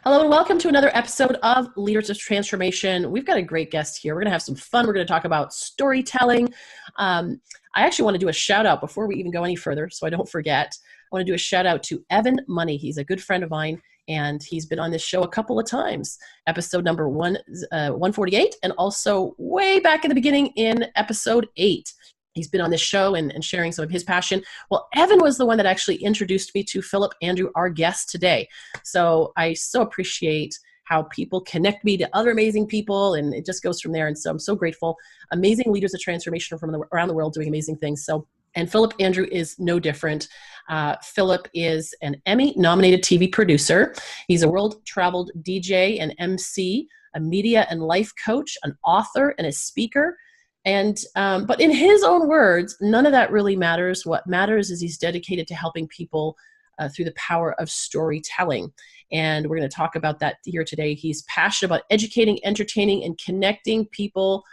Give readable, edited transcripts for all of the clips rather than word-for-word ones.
Hello and welcome to another episode of Leaders of Transformation. We've got a great guest here. We're going to have some fun. We're going to talk about storytelling. I actually want to do a shout out before we even go any further, so I don't forget. I want to do a shout out to Evan Money. He's a good friend of mine, and he's been on this show a couple of times. Episode number 148, and also way back in the beginning in episode 8. He's been on this show and sharing some of his passion. Well, Evan was the one that actually introduced me to Phillip Andrew, our guest today. So I so appreciate how people connect me to other amazing people, and it just goes from there. And so I'm so grateful. Amazing leaders of transformation from around the world doing amazing things. And Phillip Andrew is no different. Phillip is an Emmy-nominated TV producer. He's a world-traveled DJ and MC, a media and life coach, an author, and a speaker. And but in his own words, none of that really matters. What matters is he's dedicated to helping people through the power of storytelling. And we're going to talk about that here today. He's passionate about educating, entertaining, and connecting people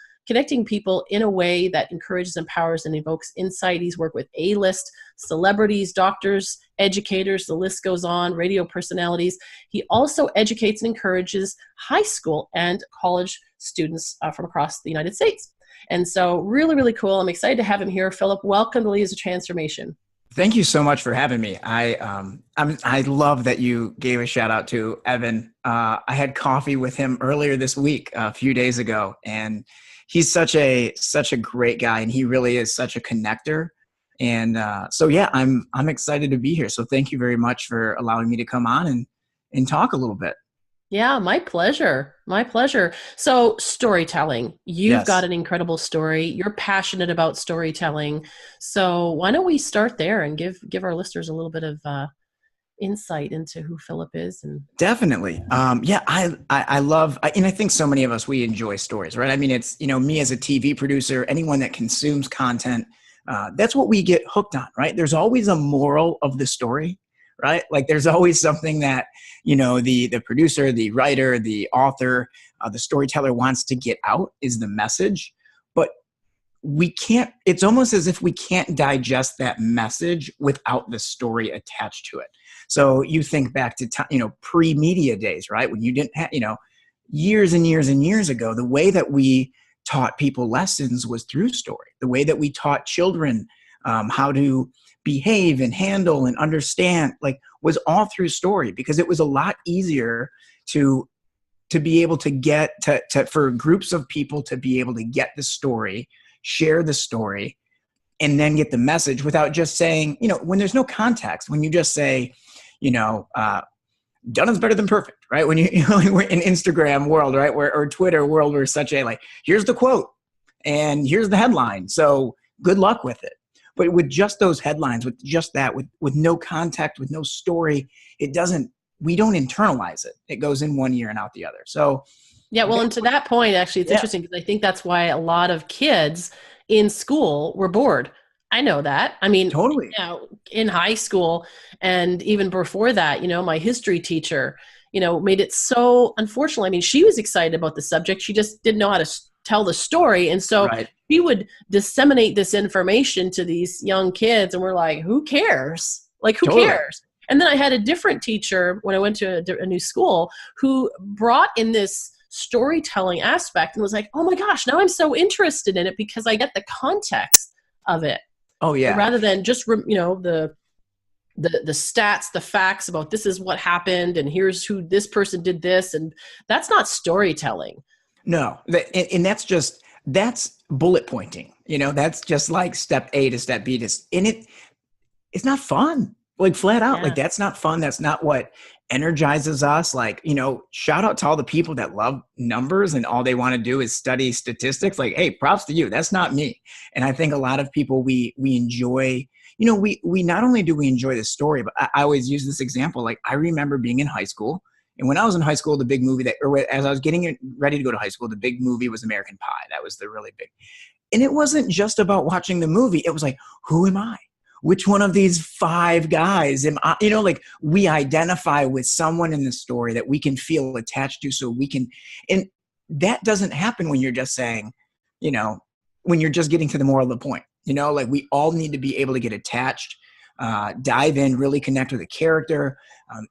in a way that encourages, empowers, and evokes insight. He's worked with A-list celebrities, doctors, educators, the list goes on, radio personalities. He also educates and encourages high school and college students from across the United States. And so really, really cool. I'm excited to have him here. Phillip, welcome to Leaders of Transformation. Thank you so much for having me. I love that you gave a shout out to Evan. I had coffee with him earlier this week, a few days ago, and he's such a great guy, and he really is such a connector. And so yeah, I'm excited to be here. So thank you very much for allowing me to come on and talk a little bit. Yeah, my pleasure. My pleasure. So storytelling, you've got an incredible story. You're passionate about storytelling. So why don't we start there and give our listeners a little bit of insight into who Phillip is? And definitely. Yeah, I love, and I think so many of us, we enjoy stories, right? I mean, it's, me as a TV producer, anyone that consumes content, that's what we get hooked on, right? There's always a moral of the story. Right? Like there's always something that, the producer, the writer, the author, the storyteller wants to get out is the message, but it's almost as if we can't digest that message without the story attached to it. So you think back to, pre-media days, right? When you didn't have, years and years and years ago, the way that we taught people lessons was through story. The way that we taught children how to behave and handle and understand, was all through story, because it was a lot easier to be able to get for groups of people to be able to get the story, share the story, and then get the message without just saying, when there's no context, when you just say, done is better than perfect, right? When we're in Instagram world, right? Or Twitter world, we're such a here's the quote and here's the headline. So good luck with it. But with just those headlines, with just that, with no context, with no story, we don't internalize it. It goes in one ear and out the other. So yeah, well, and to that point, actually, it's interesting because I think that's why a lot of kids in school were bored. I know that. I mean, totally. In high school and even before that, my history teacher, made it so, unfortunately, I mean, she was excited about the subject. She just didn't know how to tell the story. And so she would disseminate this information to these young kids. And we're like, who cares? Who cares? And then I had a different teacher when I went to a new school who brought in this storytelling aspect and was like, oh my gosh, now I'm so interested in it because I get the context of it. Oh yeah. Rather than just, the stats, the facts about this is what happened and here's who this person did this. And that's not storytelling. No. And that's bullet pointing. That's just like step A to step B and it's not fun. Flat out. Yeah. That's not fun. That's not what energizes us. Shout out to all the people that love numbers and all they want to do is study statistics. Hey, props to you. That's not me. And I think a lot of people, we enjoy, we not only do we enjoy the story, but I always use this example. I remember being in high school. And when I was in high school, the big movie as I was getting ready to go to high school, the big movie was American Pie. That was the really big. And it wasn't just about watching the movie. It was who am I? Which one of these 5 guys am I? We identify with someone in the story that we can feel attached to so we can, and that doesn't happen when you're just saying, when you're just getting to the moral of the point, we all need to be able to get attached dive in, really connect with the character,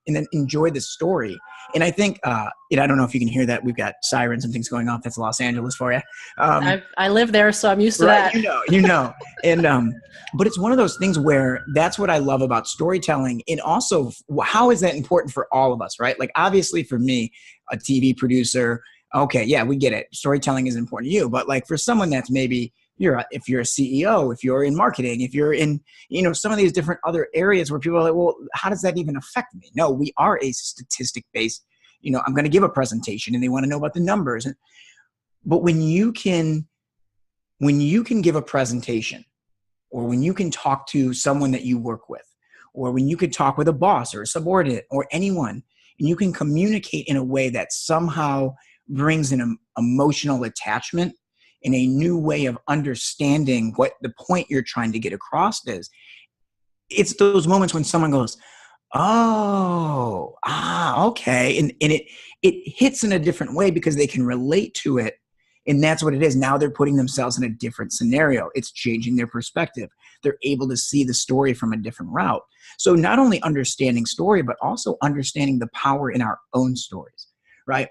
and then enjoy the story. And I think, I don't know if you can hear that. We've got sirens and things going off. That's Los Angeles for you. I live there, so I'm used to right, that. you know. And, but it's one of those things where that's what I love about storytelling. And also, how is that important for all of us, right? Like, obviously for me, a TV producer, okay, yeah, we get it. Storytelling is important to you. But like for someone that's maybe, if you're a CEO, if you're in marketing, if you're in, some of these different other areas where people are like, well, how does that even affect me? No, we are a statistic based, I'm going to give a presentation and they want to know about the numbers. But when you can give a presentation, or when you can talk to someone that you work with, or when you could talk with a boss or a subordinate or anyone, and you can communicate in a way that somehow brings an emotional attachment in a new way of understanding what the point you're trying to get across is. It's those moments when someone goes, oh, okay. And it hits in a different way because they can relate to it. And that's what it is. Now they're putting themselves in a different scenario. It's changing their perspective. They're able to see the story from a different route. So not only understanding story, but also understanding the power in our own stories, right?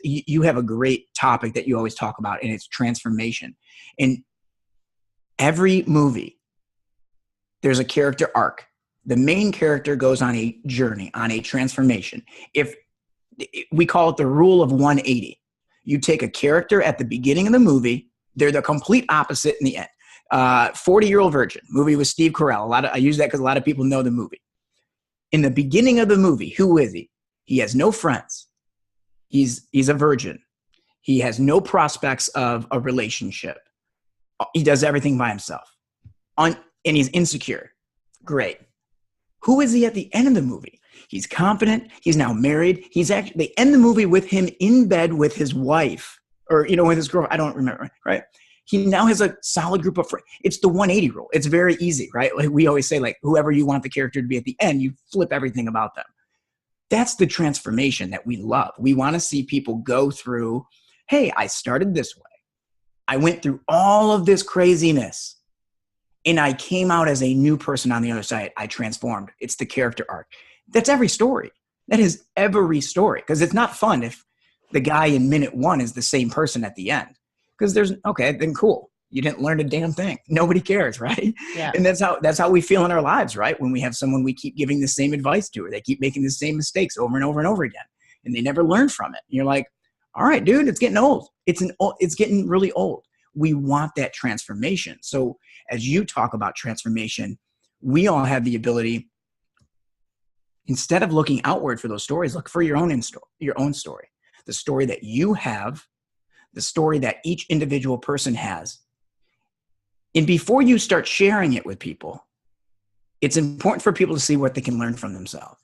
You have a great topic that you always talk about, and it's transformation. In every movie, there's a character arc. The main character goes on a journey, on a transformation. If we call it the rule of 180, you take a character at the beginning of the movie, they're the complete opposite in the end. 40-Year-Old Virgin, movie with Steve Carell. I use that because a lot of people know the movie. In the beginning of the movie, who is he? He has no friends. He's a virgin. He has no prospects of a relationship. He does everything by himself. And he's insecure. Great. Who is he at the end of the movie? He's confident. He's now married. They end the movie with him in bed with his wife, or, with his girl. I don't remember, right? He now has a solid group of friends. It's the 180 rule. It's very easy, right? Like we always say, like, whoever you want the character to be at the end, you flip everything about them. That's the transformation that we love. We want to see people go through, hey, I started this way. I went through all of this craziness, and I came out as a new person on the other side. I transformed. It's the character arc. That's every story. That is every story. Because it's not fun if the guy in minute 1 is the same person at the end. Because then cool. You didn't learn a damn thing. Nobody cares, right? Yeah. And that's how we feel in our lives, right? When we have someone we keep giving the same advice to, or they keep making the same mistakes over and over and over again, and they never learn from it. And you're like, all right, dude, it's getting old. It's getting really old. We want that transformation. So as you talk about transformation, we all have the ability, instead of looking outward for those stories, look for your own story, the story that you have, the story that each individual person has. And before you start sharing it with people, it's important for people to see what they can learn from themselves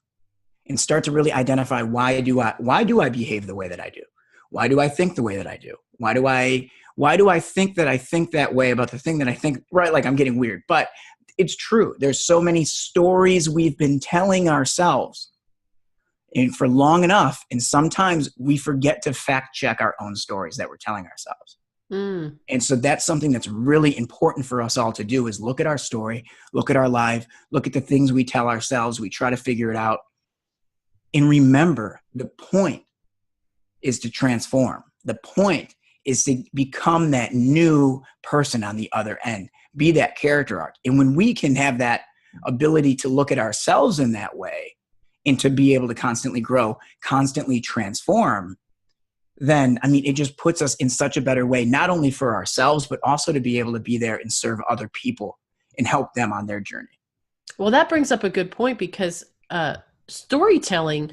and start to really identify, why do I behave the way that I do? Why do I think the way that I do? Why do I think that I think that way about the thing that I think, right? Like, I'm getting weird, but it's true. There's so many stories we've been telling ourselves and for long enough. And sometimes we forget to fact check our own stories that we're telling ourselves. Mm. And so that's something that's really important for us all to do, is look at our story, look at our life, look at the things we tell ourselves. We try to figure it out. And remember, the point is to transform. The point is to become that new person on the other end, be that character arc. And when we can have that ability to look at ourselves in that way and to be able to constantly grow, constantly transform, then, it just puts us in such a better way, not only for ourselves, but also to be able to be there and serve other people and help them on their journey. Well, that brings up a good point, because storytelling,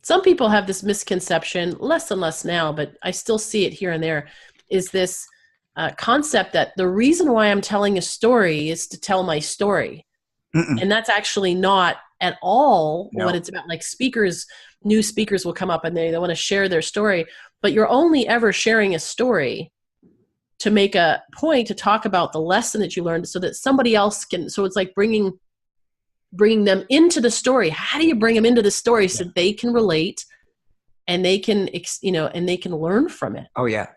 some people have this misconception, less and less now, but I still see it here and there, is this concept that the reason why I'm telling a story is to tell my story. Mm-mm. And that's actually not at all No. what it's about. Like new speakers will come up and they want to share their story, but you're only ever sharing a story to make a point, to talk about the lesson that you learned, so that somebody else can. So it's like bringing them into the story. How do you bring them into the story so they can relate and they can, and they can learn from it? Oh yeah.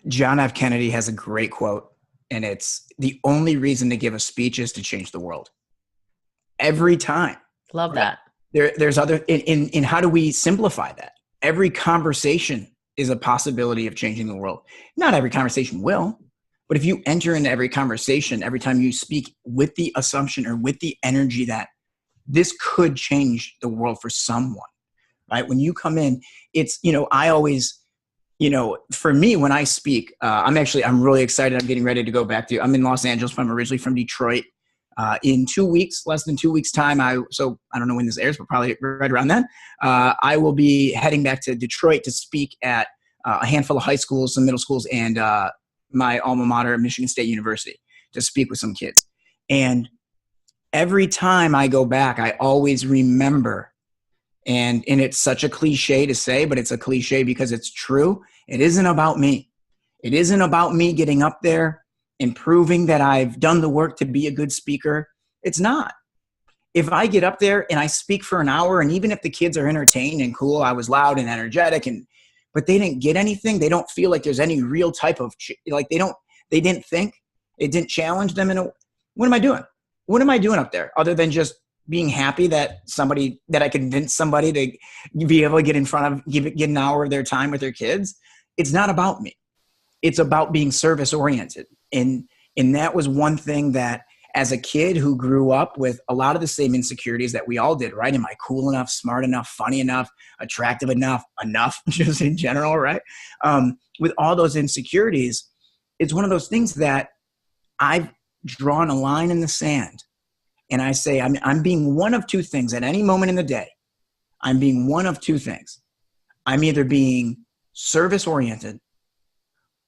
John F. Kennedy has a great quote, and it's, the only reason to give a speech is to change the world. every time. Love Right? that. There's other, in how do we simplify that? Every conversation is a possibility of changing the world. Not every conversation will, but if you enter into every conversation, every time you speak with the assumption or with the energy that this could change the world for someone, right? When you come in, it's, I always, for me, when I speak, I'm really excited. I'm getting ready to go back I'm in Los Angeles, but I'm originally from Detroit. In 2 weeks, less than 2 weeks time, so I don't know when this airs, but probably right around then, I will be heading back to Detroit to speak at a handful of high schools, some middle schools, and my alma mater, Michigan State University, to speak with some kids. And every time I go back, I always remember, and it's such a cliche to say, but it's a cliche because it's true. It isn't about me. It isn't about me getting up there and proving that I've done the work to be a good speaker. It's not. If I get up there and I speak for an hour, and even if the kids are entertained and cool, I was loud and energetic, but they didn't get anything, they don't feel like there's any real type of, they didn't think, it didn't challenge them. What am I doing? What am I doing up there other than just being happy that I convinced somebody to be able to get in front of, get an hour of their time with their kids? It's not about me. It's about being service oriented. And that was one thing that, as a kid who grew up with a lot of the same insecurities that we all did, right? Am I cool enough, smart enough, funny enough, attractive enough, just in general, right? With all those insecurities, it's one of those things that I've drawn a line in the sand. And I say, I'm being one of two things at any moment in the day. I'm being one of two things. I'm either being service oriented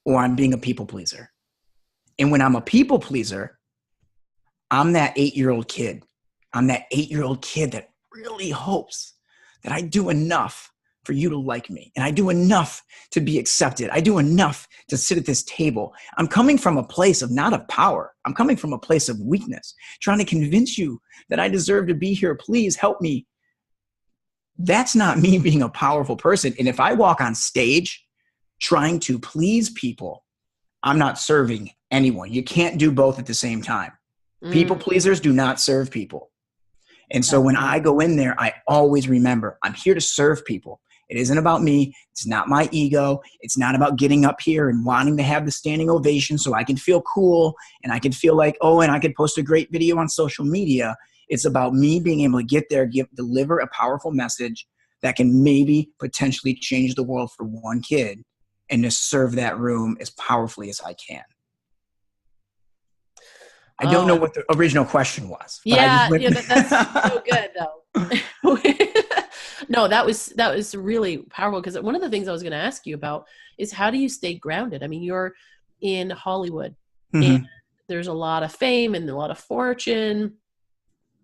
or I'm being a people pleaser. And when I'm a people pleaser, I'm that 8-year-old kid. I'm that 8-year-old kid that really hopes that I do enough for you to like me. And I do enough to be accepted. I do enough to sit at this table. I'm coming from a place of not of power. I'm coming from a place of weakness, trying to convince you that I deserve to be here. Please help me. That's not me being a powerful person. And if I walk on stage trying to please people, I'm not serving anyone. You can't do both at the same time. People pleasers do not serve people. And so when I go in there, I always remember I'm here to serve people. It isn't about me. It's not my ego. It's not about getting up here and wanting to have the standing ovation so I can feel cool and I can feel like, and I can post a great video on social media. It's about me being able to get there, deliver a powerful message that can maybe potentially change the world for one kid, and to serve that room as powerfully as I can. I don't know what the original question was. Yeah, that's so good though. No, that was really powerful, because one of the things I was going to ask you about is, how do you stay grounded? I mean, you're in Hollywood, and there's a lot of fame and a lot of fortune,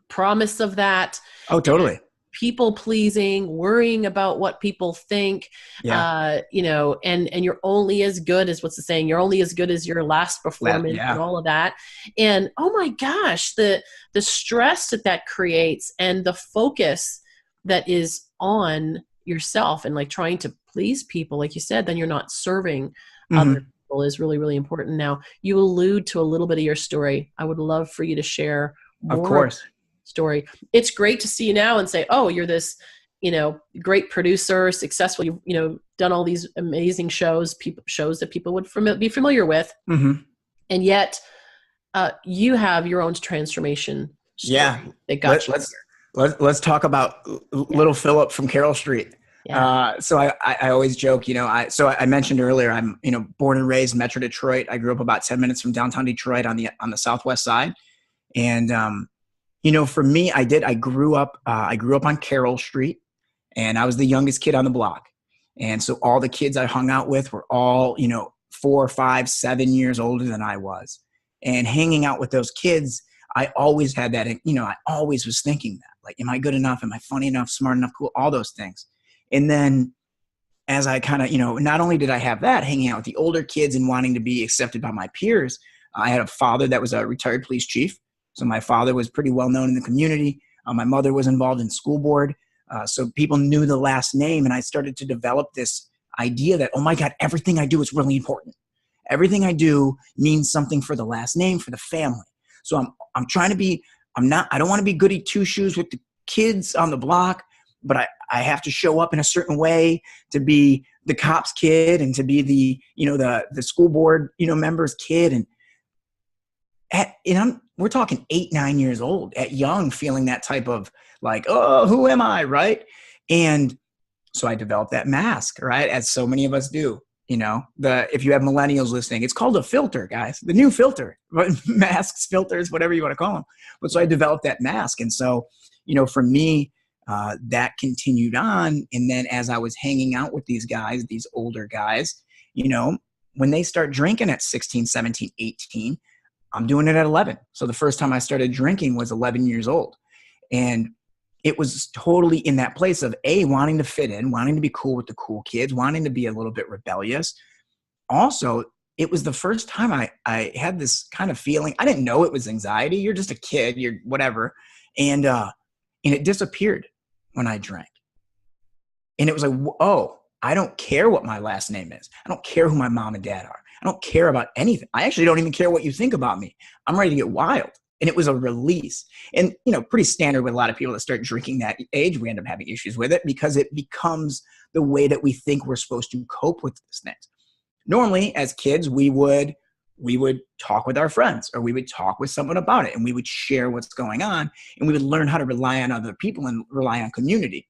promise of that. Oh, totally. People pleasing, worrying about what people think, and you're only as good as, what's the saying? You're only as good as your last performance, and all of that. And oh my gosh, the stress that creates, and the focus that is on yourself, and like trying to please people, like you said, then you're not serving other people, is really, really important. Now, you allude to a little bit of your story. I would love for you to share more. Of course. Story. It's great to see you now and say, oh, you're this, great producer, successful, done all these amazing shows that people would be familiar with. And yet you have your own transformation story that got you. Let's talk about little Phillip from Carroll Street. So I always joke, I mentioned earlier, I'm, born and raised in Metro Detroit. I grew up about 10 minutes from downtown Detroit on the southwest side. And, for me, I grew up on Carroll Street, and I was the youngest kid on the block. And so all the kids I hung out with were all, 4, 5, 7 years older than I was. And hanging out with those kids, I always had that, I always was thinking that, like, am I good enough? Am I funny enough, smart enough, cool, all those things. And then as I kind of, not only did I have that, hanging out with the older kids and wanting to be accepted by my peers, I had a father that was a retired police chief. So my father was pretty well known in the community. My mother was involved in school board. So people knew the last name. And I started to develop this idea that, oh my God, everything I do is really important. Everything I do means something for the last name, for the family. So I'm trying to be I don't want to be goody two shoes with the kids on the block, but I have to show up in a certain way to be the cop's kid and to be the, the school board, member's kid. And we're talking 8, 9 years old at young, feeling that type of like, oh, who am I? Right. And so I developed that mask, right? As so many of us do. If you have millennials listening, it's called a filter, guys, the new filter, masks, filters, whatever you want to call them. But so I developed that mask. And so, for me, that continued on. And then as I was hanging out with these guys, these older guys, when they start drinking at 16, 17, 18, I'm doing it at 11. So the first time I started drinking was 11 years old. And it was totally in that place of wanting to fit in, wanting to be cool with the cool kids, wanting to be a little bit rebellious. Also, it was the first time I had this kind of feeling. I didn't know it was anxiety. You're just a kid, you're whatever. And it disappeared when I drank. And it was like, oh, I don't care what my last name is. I don't care who my mom and dad are. I don't care about anything. I actually don't even care what you think about me. I'm ready to get wild. And it was a release. And, pretty standard with a lot of people that start drinking that age. We end up having issues with it because it becomes the way that we think we're supposed to cope with this next. Normally, as kids, we would talk with our friends, or we would talk with someone about it, and we would share what's going on, and we would learn how to rely on other people and rely on community.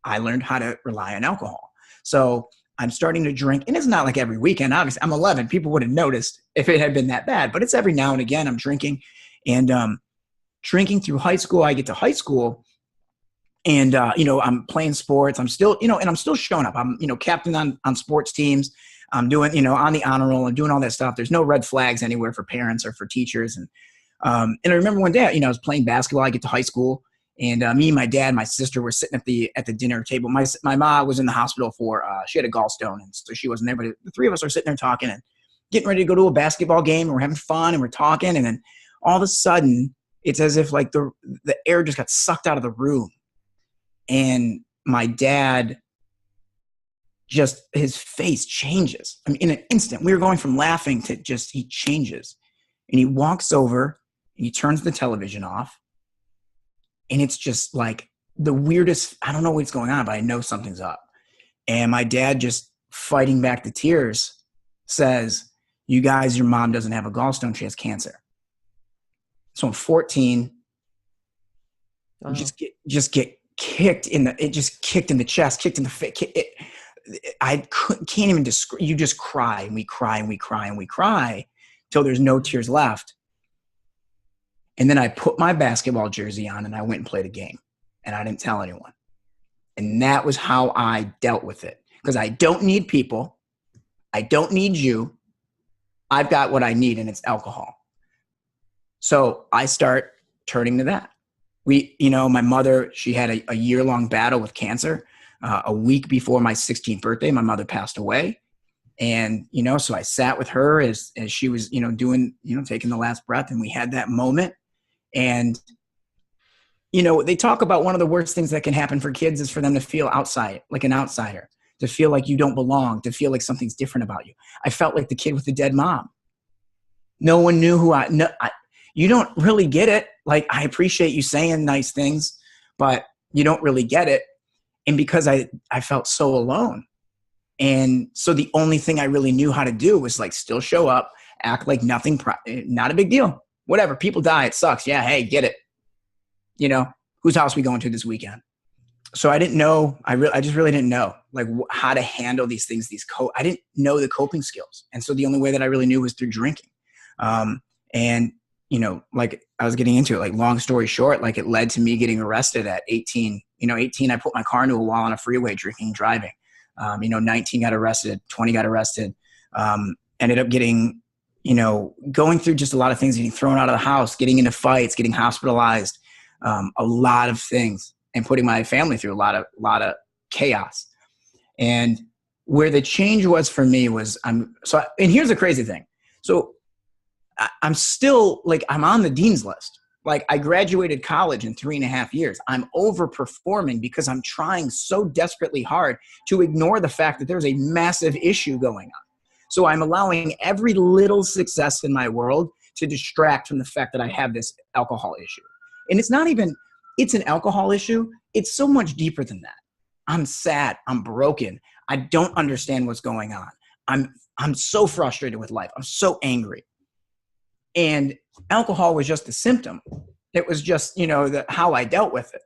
I learned how to rely on alcohol. So I'm starting to drink, and it's not like every weekend. Obviously, I'm 11. People would have noticed if it had been that bad, but it's every now and again I'm drinking. And drinking through high school, I get to high school, and I'm playing sports. I'm still, and I'm still showing up. I'm, captain on sports teams. I'm doing, on the honor roll. I'm doing all that stuff. There's no red flags anywhere for parents or for teachers. And I remember one day, I was playing basketball. I get to high school, and me, my dad, my sister were sitting at the dinner table. My mom was in the hospital she had a gallstone, and so she wasn't there. But the three of us are sitting there talking and getting ready to go to a basketball game, and we're having fun and we're talking, and then all of a sudden, it's as if like the air just got sucked out of the room. And my dad, just his face changes. I mean, in an instant, we were going from laughing to just, he changes. And he walks over and he turns the television off. And it's just like the weirdest, I don't know what's going on, but I know something's up. And my dad, just fighting back the tears, says, "You guys, your mom doesn't have a gallstone, she has cancer." So I'm 14, wow. just get kicked in the chest, kicked in the face. Can't even describe. You just cry, and we cry, and we cry, and we cry till there's no tears left. And then I put my basketball jersey on and I went and played a game, and I didn't tell anyone. And that was how I dealt with it, because I don't need people. I don't need you. I've got what I need, and it's alcohol. So I start turning to that. My mother, she had a year-long battle with cancer. A week before my 16th birthday, my mother passed away. And, so I sat with her as she was, doing, taking the last breath, and we had that moment. And, they talk about one of the worst things that can happen for kids is for them to feel outside, like an outsider, to feel like you don't belong, to feel like something's different about you. I felt like the kid with the dead mom. No one knew who you don't really get it. Like, I appreciate you saying nice things, but you don't really get it. And because I felt so alone. And so the only thing I really knew how to do was like still show up, act like nothing, not a big deal. Whatever, people die, it sucks. Yeah, hey, get it. Whose house we going to this weekend? So I didn't know, I just really didn't know like how to handle these things, I didn't know the coping skills. And so the only way that I really knew was through drinking. And like I was getting into it, like long story short, like it led to me getting arrested at 18. 18, I put my car into a wall on a freeway drinking and driving. 19 got arrested, 20 got arrested. Ended up getting, going through just a lot of things, getting thrown out of the house, getting into fights, getting hospitalized, a lot of things, and putting my family through a lot of chaos. And where the change was for me was and here's the crazy thing. So I'm still like, I'm on the dean's list. Like I graduated college in 3.5 years. I'm overperforming because I'm trying so desperately hard to ignore the fact that there's a massive issue going on. So I'm allowing every little success in my world to distract from the fact that I have this alcohol issue. And it's not even, it's an alcohol issue. It's so much deeper than that. I'm sad. I'm broken. I don't understand what's going on. I'm so frustrated with life. I'm so angry. And alcohol was just a symptom. It was just, how I dealt with it.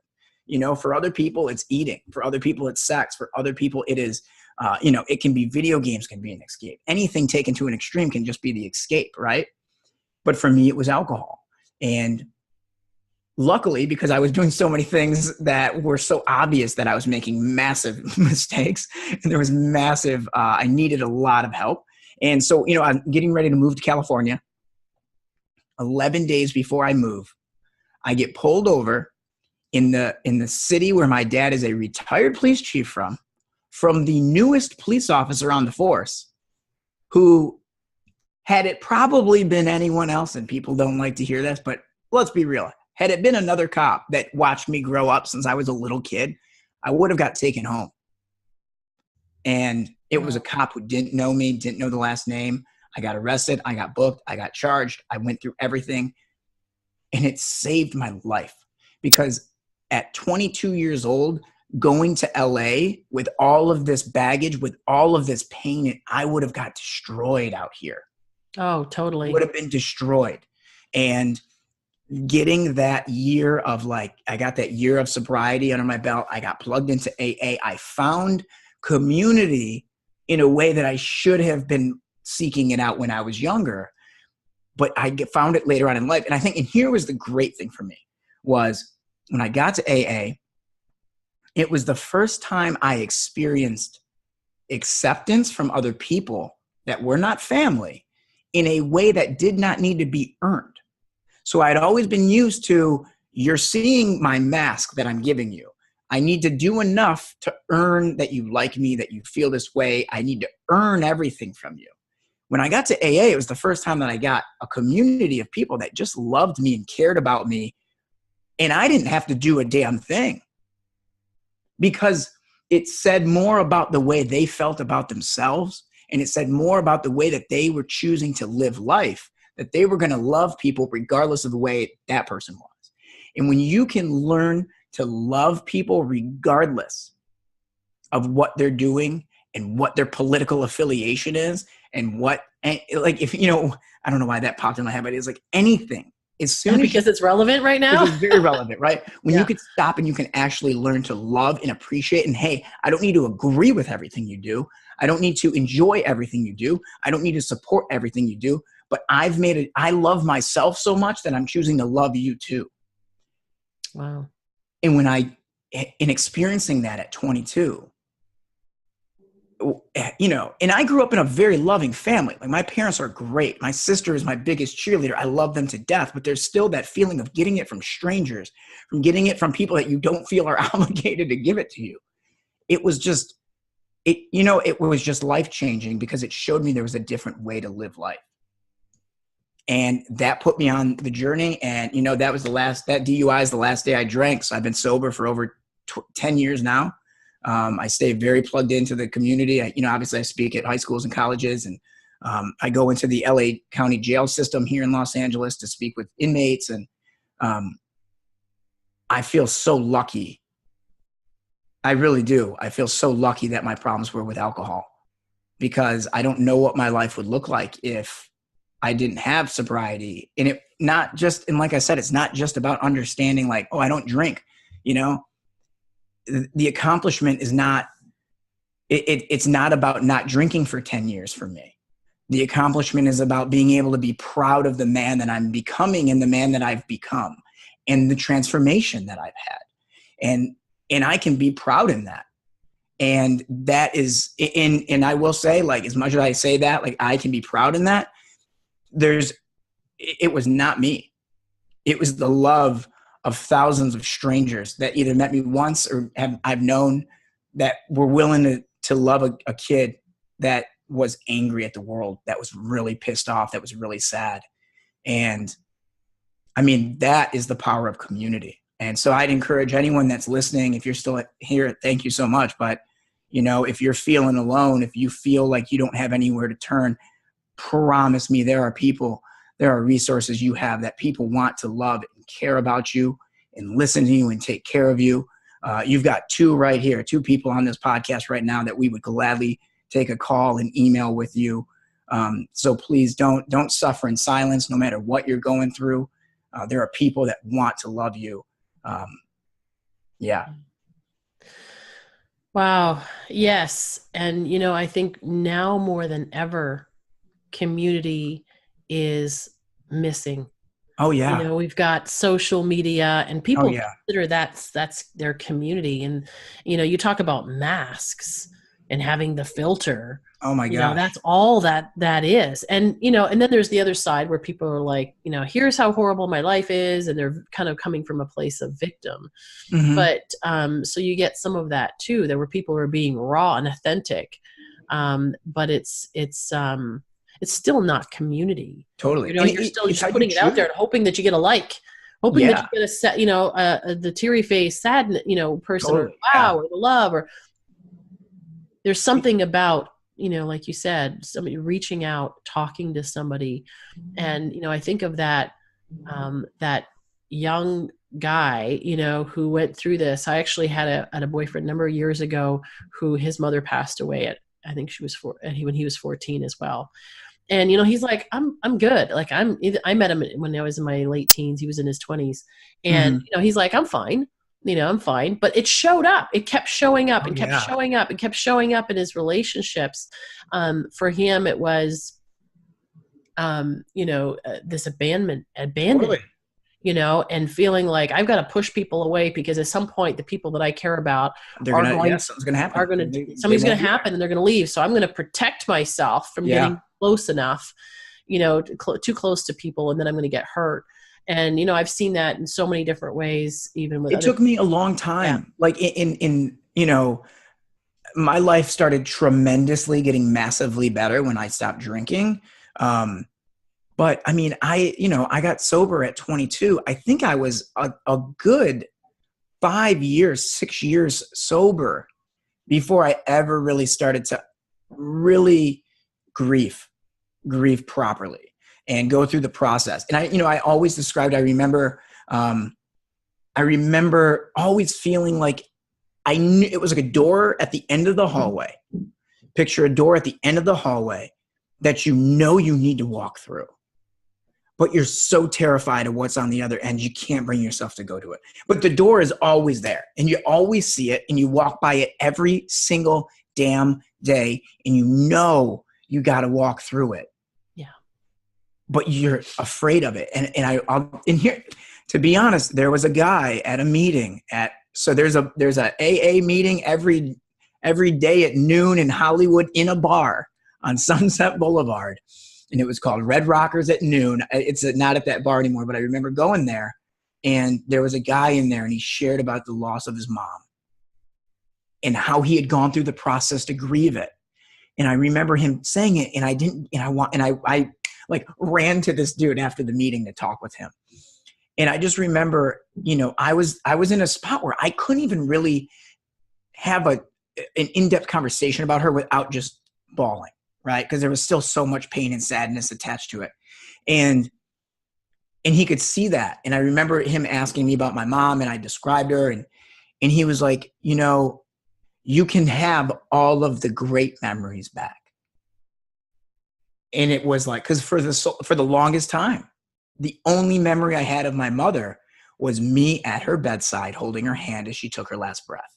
For other people, it's eating. For other people, it's sex. For other people, it is, it can be video games can be an escape. Anything taken to an extreme can just be the escape, right? But for me, it was alcohol. And luckily, because I was doing so many things that were so obvious that I was making massive mistakes and there was massive, I needed a lot of help. And so, I'm getting ready to move to California. 11 days before I move, I get pulled over in the city where my dad is a retired police chief from the newest police officer on the force, who, had it probably been anyone else, and people don't like to hear this, but let's be real. Had it been another cop that watched me grow up since I was a little kid, I would have got taken home. And it was a cop who didn't know me, didn't know the last name. I got arrested. I got booked. I got charged. I went through everything. And it saved my life, because at 22 years old, going to LA with all of this baggage, with all of this pain, I would have got destroyed out here. Oh, totally. Would have been destroyed. And getting that year of I got that year of sobriety under my belt. I got plugged into AA. I found community in a way that I should have been seeking it out when I was younger, but I found it later on in life. And I think, and here was the great thing for me, was when I got to AA, it was the first time I experienced acceptance from other people that were not family in a way that did not need to be earned. So I'd always been used to, you're seeing my mask that I'm giving you. I need to do enough to earn that you like me, that you feel this way. I need to earn everything from you. When I got to AA, it was the first time that I got a community of people that just loved me and cared about me. And I didn't have to do a damn thing, because it said more about the way they felt about themselves. And it said more about the way that they were choosing to live life, that they were going to love people regardless of the way that person was. And when you can learn to love people regardless of what they're doing and what their political affiliation is, and if, I don't know why that popped in my head, but it's anything. Because it's relevant right now. It's very relevant, right? When you can stop and you can actually learn to love and appreciate, and hey, I don't need to agree with everything you do. I don't need to enjoy everything you do. I don't need to support everything you do, but I love myself so much that I'm choosing to love you too. Wow. And in experiencing that at 22, and I grew up in a very loving family. My parents are great. My sister is my biggest cheerleader. I love them to death, but there's still that feeling of getting it from strangers, from getting it from people that you don't feel are obligated to give it to you. It was just, it was just life-changing, because it showed me there was a different way to live life. And that put me on the journey. And, that DUI is the last day I drank. So I've been sober for over 10 years now. I stay very plugged into the community. Obviously I speak at high schools and colleges, and I go into the LA County jail system here in Los Angeles to speak with inmates. And I feel so lucky. I really do. I feel so lucky that my problems were with alcohol, because I don't know what my life would look like if I didn't have sobriety. And like I said, it's not just about understanding I don't drink, the accomplishment is not, it's not about not drinking for 10 years for me. The accomplishment is about being able to be proud of the man that I'm becoming and the man that I've become and the transformation that I've had. And I can be proud in that. And that is, and I will say, as much as I say that, I can be proud in that, it was not me. It was the love of thousands of strangers that either met me once or I've known, that were willing to love a kid that was angry at the world, that was really pissed off, that was really sad. And that is the power of community. And so I'd encourage anyone that's listening, if you're still here, thank you so much. But, if you're feeling alone, if you feel like you don't have anywhere to turn, promise me there are resources you have that people want to love and care about you and listen to you and take care of you. You've got two right here, two people on this podcast right now that we would gladly take a call and email with you. So please don't suffer in silence, no matter what you're going through. There are people that want to love you. Yeah. Wow. Yes. And, I think now more than ever, community is missing. Oh, yeah. We've got social media, and Oh, people yeah. consider that's their community. And, you talk about masks and having the filter. Oh, my gosh. That's all that is. And, and then there's the other side where people are like, here's how horrible my life is. And they're kind of coming from a place of victim. Mhm. But so you get some of that too, there were people who are being raw and authentic. But it's still not community. Totally. You're still just putting it out there and hoping that you get a like, hoping that you get a set, the teary face, sad, person, Totally. or wow, or the love, or there's something about, like you said, somebody reaching out, talking to somebody. And, I think of that young guy, who went through this. I actually had a boyfriend a number of years ago who his mother passed away at, I think she was when he was 14 as well. And, he's like, I'm good. Like I met him when I was in my late teens. He was in his 20s. And, he's like, I'm fine. I'm fine. But it showed up. It kept showing up and kept showing up and kept showing up in his relationships. For him, it was, this abandonment, Totally. and feeling like I've got to push people away because at some point the people that I care about something's going to happen. Something's going to happen and they're going to leave. So I'm going to protect myself from getting close enough, too close to people, and then I'm going to get hurt. And, I've seen that in so many different ways, even with it took me a long time. Yeah. Like in my life started tremendously getting massively better when I stopped drinking. But I mean, I got sober at 22. I think I was a good 5 years, 6 years sober before I ever really started to really grieve properly and go through the process. And I always described, I remember always feeling like I knew it was like a door at the end of the hallway. Picture a door at the end of the hallway that you need to walk through. But you're so terrified of what's on the other end, you can't bring yourself to go to it. But the door is always there, and you always see it, and you walk by it every single damn day, and you got to walk through it. Yeah. But you're afraid of it. And here, to be honest, there was a guy at a meeting so there's a AA meeting every day at noon in Hollywood in a bar on Sunset Boulevard. And it was called Red Rockers at noon. It's not at that bar anymore, but I remember going there, and there was a guy in there, and he shared about the loss of his mom and how he had gone through the process to grieve it. And I remember him saying it, and I like ran to this dude after the meeting to talk with him. And I just remember, I was in a spot where I couldn't even really have an in-depth conversation about her without just bawling. Right? Because there was still so much pain and sadness attached to it. And he could see that. And I remember him asking me about my mom, and I described her, and he was like, you can have all of the great memories back. And it was like, because for the longest time, the only memory I had of my mother was me at her bedside holding her hand as she took her last breath.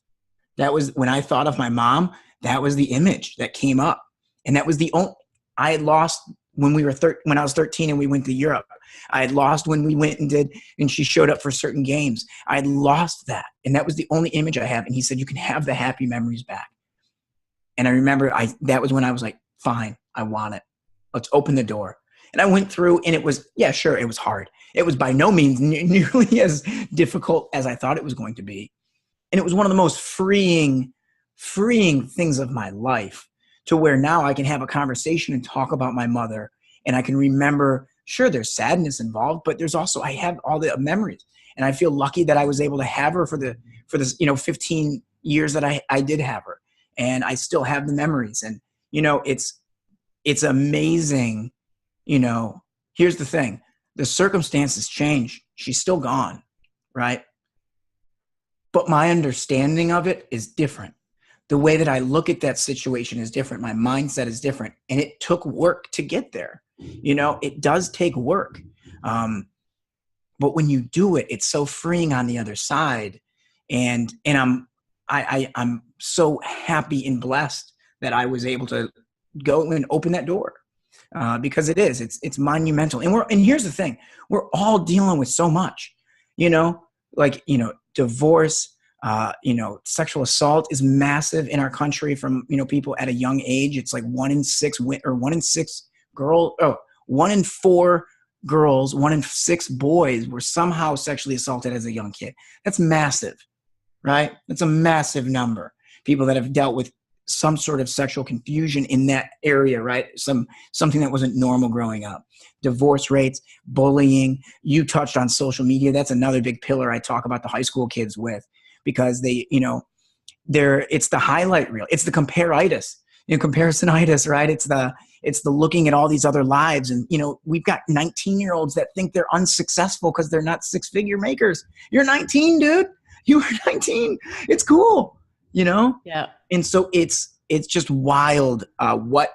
That was when I thought of my mom, that was the image that came up. And that was the only, I had lost when I was 13 and we went to Europe. I had lost when we went and she showed up for certain games. I had lost that. And that was the only image I have. And he said, you can have the happy memories back. And I remember that was when I was like, fine, I want it. Let's open the door. And I went through, and it was, sure, it was hard. It was by no means nearly as difficult as I thought it was going to be. And it was one of the most freeing things of my life, to where now I can have a conversation and talk about my mother, and I can remember, sure, there's sadness involved, but there's also, I have all the memories, and I feel lucky that I was able to have her for this, 15 years that I did have her, and I still have the memories. And, it's amazing. Here's the thing, the circumstances change. She's still gone. Right. but my understanding of it is different. The way that I look at that situation is different. My mindset is different. And it took work to get there. It does take work. But when you do it, it's so freeing on the other side. And I'm so happy and blessed that I was able to go and open that door. Because it's monumental. And here's the thing, we're all dealing with so much, divorce, sexual assault is massive in our country from, people at a young age. It's like 1 in 4 girls, 1 in 6 boys were somehow sexually assaulted as a young kid. That's massive, right? That's a massive number. People that have dealt with some sort of sexual confusion in that area, right? Something that wasn't normal growing up. Divorce rates, bullying. You touched on social media. That's another big pillar I talk about the high school kids with, because they, it's the highlight reel. It's the comparisonitis, right? It's the looking at all these other lives. And, we've got 19-year-olds that think they're unsuccessful because they're not 6-figure makers. You're 19, dude. You were 19. It's cool, Yeah. And so it's just wild what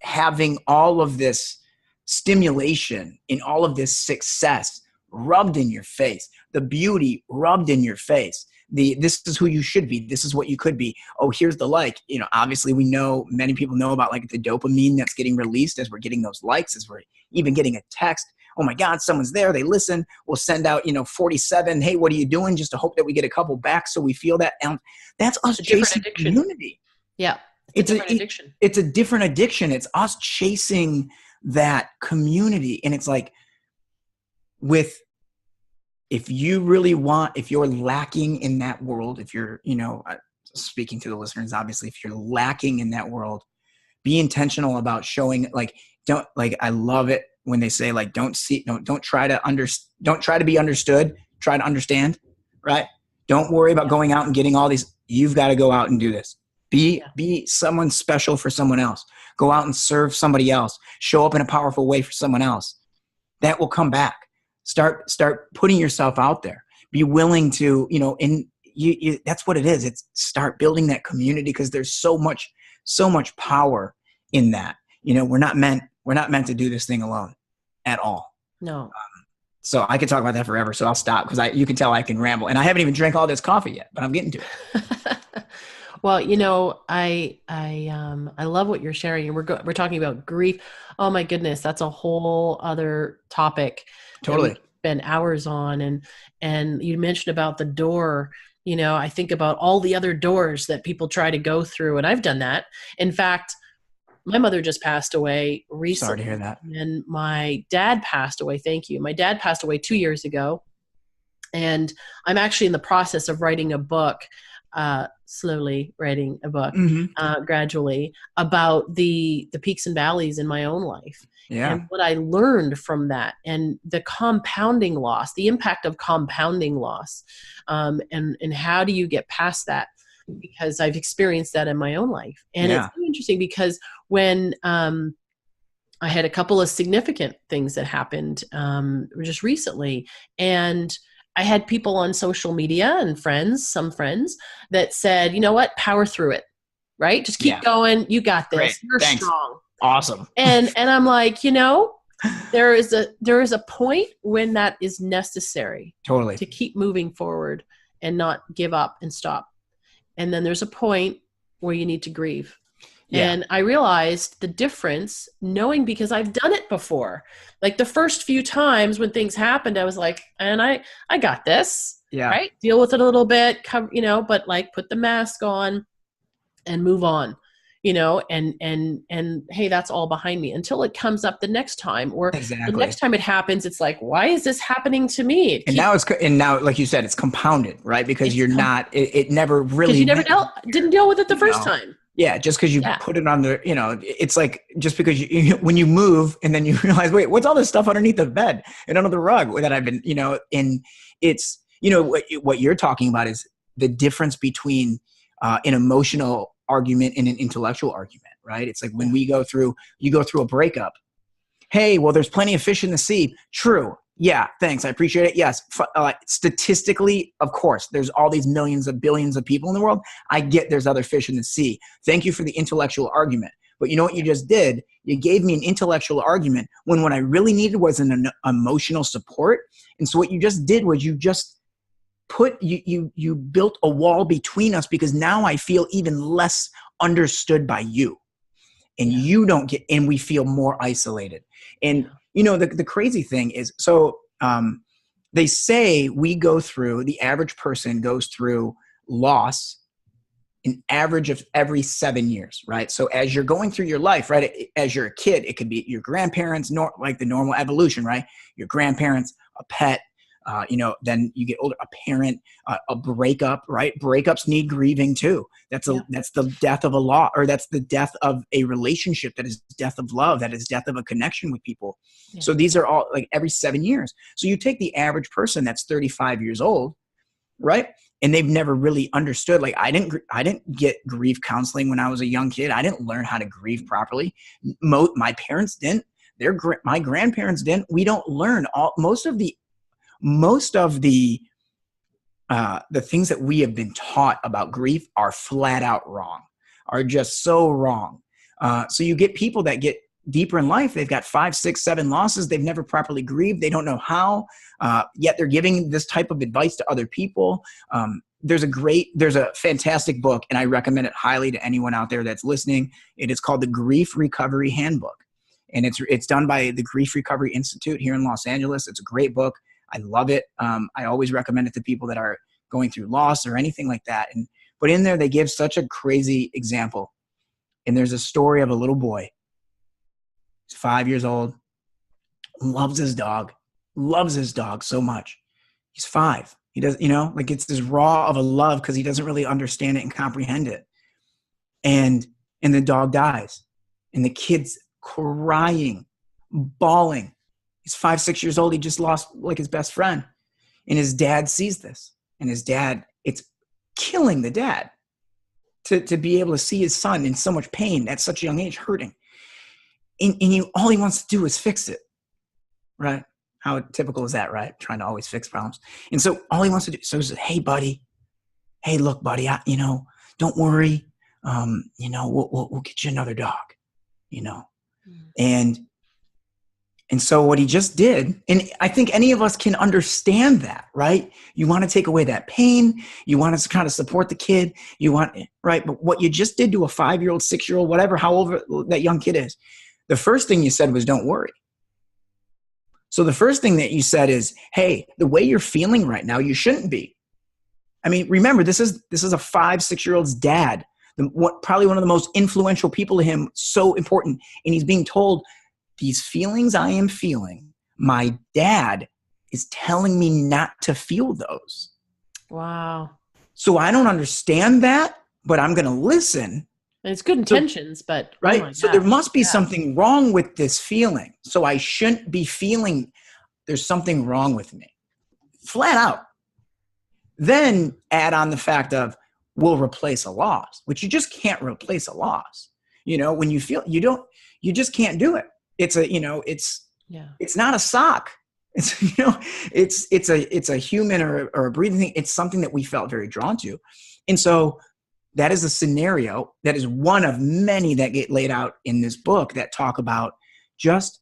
having all of this stimulation and all of this success rubbed in your face, the beauty rubbed in your face. This is who you should be. This is what you could be. Oh, here's the like. Obviously we know, many people know about like the dopamine that's getting released as we're getting those likes, as we're even getting a text. Oh my God, someone's there. They listen. We'll send out, 47. Hey, what are you doing? Just to hope that we get a couple back. So we feel that. And that's us chasing community. Yeah. It's a different addiction. It's a different addiction. It's us chasing that community. And it's like if you're lacking in that world, if you're, speaking to the listeners, obviously, if you're lacking in that world, be intentional about showing, I love it when they say, like, don't try to be understood, try to understand, right? Don't worry about going out and getting all these. You've got to go out and do this. Be someone special for someone else. Go out and serve somebody else. Show up in a powerful way for someone else. That will come back. Start putting yourself out there. Be willing to, that's what it is. It's start building that community, because there's so much power in that. We're not meant to do this thing alone at all. No. So I could talk about that forever. So I'll stop, because you can tell I can ramble, and I haven't even drank all this coffee yet, but I'm getting to it. Well, I love what you're sharing, and we're talking about grief. Oh my goodness, that's a whole other topic. Totally. That we spend hours on, and you mentioned about the door. I think about all the other doors that people try to go through, and I've done that. In fact, my mother just passed away recently. Sorry to hear that. And my dad passed away. Thank you. My dad passed away 2 years ago, and I'm actually in the process of writing a book. Slowly writing a book, gradually, about the peaks and valleys in my own life. Yeah. And what I learned from that, and the compounding loss, the impact of compounding loss, and how do you get past that? Because I've experienced that in my own life. And it's so interesting, because when I had a couple of significant things that happened just recently, and I had people on social media and some friends that said, you know what, power through it, right? Just keep going. You got this. Great. You're Thanks. strong. Awesome. And I'm like, there is a point when that is necessary. Totally. To keep moving forward and not give up and stop. And then there's a point where you need to grieve. Yeah. And I realized the difference, knowing, because I've done it before. Like the first few times when things happened, I was like, and I got this, right? Deal with it a little bit, but like put the mask on and move on, and hey, that's all behind me, until it comes up the next time, or the next time it happens, it's like, why is this happening to me? And now, like you said, it's compounded, right? Because it never really, because you didn't deal with it the first time. Yeah, just because you put it on the, it's like, just because when you move and then you realize, wait, what's all this stuff underneath the bed and under the rug that I've been, and it's, what you're talking about is the difference between an emotional argument and an intellectual argument, right? It's like when you go through a breakup. Hey, well, there's plenty of fish in the sea. True. Yeah, thanks. I appreciate it. Yes. Statistically, of course, there's all these millions of billions of people in the world. I get there's other fish in the sea. Thank you for the intellectual argument. But you know what you just did? You gave me an intellectual argument when what I really needed was an emotional support. And so what you just did was you just you built a wall between us, because now I feel even less understood by you. And you don't get, and we feel more isolated. And you know, the crazy thing is, so they say the average person goes through loss an average of every 7 years, right? So as you're going through your life, right, as you're a kid, it could be your grandparents, like the normal evolution, right? Your grandparents, a pet, then you get older, a parent, a breakup, right? Breakups need grieving too. That's the death of a law, or that's the death of a relationship. That is death of love. That is death of a connection with people. Yeah. So these are all like every 7 years. So you take the average person that's 35 years old, right? And they've never really understood. Like I didn't get grief counseling when I was a young kid. I didn't learn how to grieve properly. My parents didn't. My grandparents didn't. We don't learn most of the things that we have been taught about grief are flat out wrong, are just so wrong. So you get people that get deeper in life. They've got 5, 6, 7 losses. They've never properly grieved. They don't know how, yet they're giving this type of advice to other people. There's a fantastic book, and I recommend it highly to anyone out there that's listening. It is called the Grief Recovery Handbook. And it's done by the Grief Recovery Institute here in Los Angeles. It's a great book. I love it. I always recommend it to people that are going through loss or anything like that. But in there, they give such a crazy example. And there's a story of a little boy. He's 5 years old, loves his dog so much. He's 5. He does, it's this raw of a love because he doesn't really understand it and comprehend it. And the dog dies, and the kid's crying, bawling. He's 5, 6 years old. He just lost like his best friend. And his dad sees this, and his dad, it's killing the dad to be able to see his son in so much pain at such a young age, hurting. And all he wants to do is fix it, right? How typical is that, right? Trying to always fix problems. And so all he wants to do, so he says, hey, buddy, hey, look, buddy, don't worry. We'll get you another dog, And so what he just did, and I think any of us can understand that, right? You want to take away that pain. You want to kind of support the kid. Right? But what you just did to a 5-year-old, 6-year-old, whatever, however that young kid is, the first thing you said was, don't worry. So the first thing that you said is, hey, the way you're feeling right now, you shouldn't be. I mean, remember, this is a 5, 6-year-old's dad, probably one of the most influential people to him, so important. And he's being told, these feelings I am feeling, my dad is telling me not to feel those. Wow. So I don't understand that, but I'm going to listen. And it's good intentions, but right. Oh, so there must be something wrong with this feeling. So I shouldn't be feeling there's something wrong with me. Flat out. Then add on the fact of we'll replace a loss, which you just can't replace a loss. When you feel you just can't do it. It's it's not a sock. It's a human or a breathing thing. It's something that we felt very drawn to. And so that is a scenario that is one of many that get laid out in this book that talk about just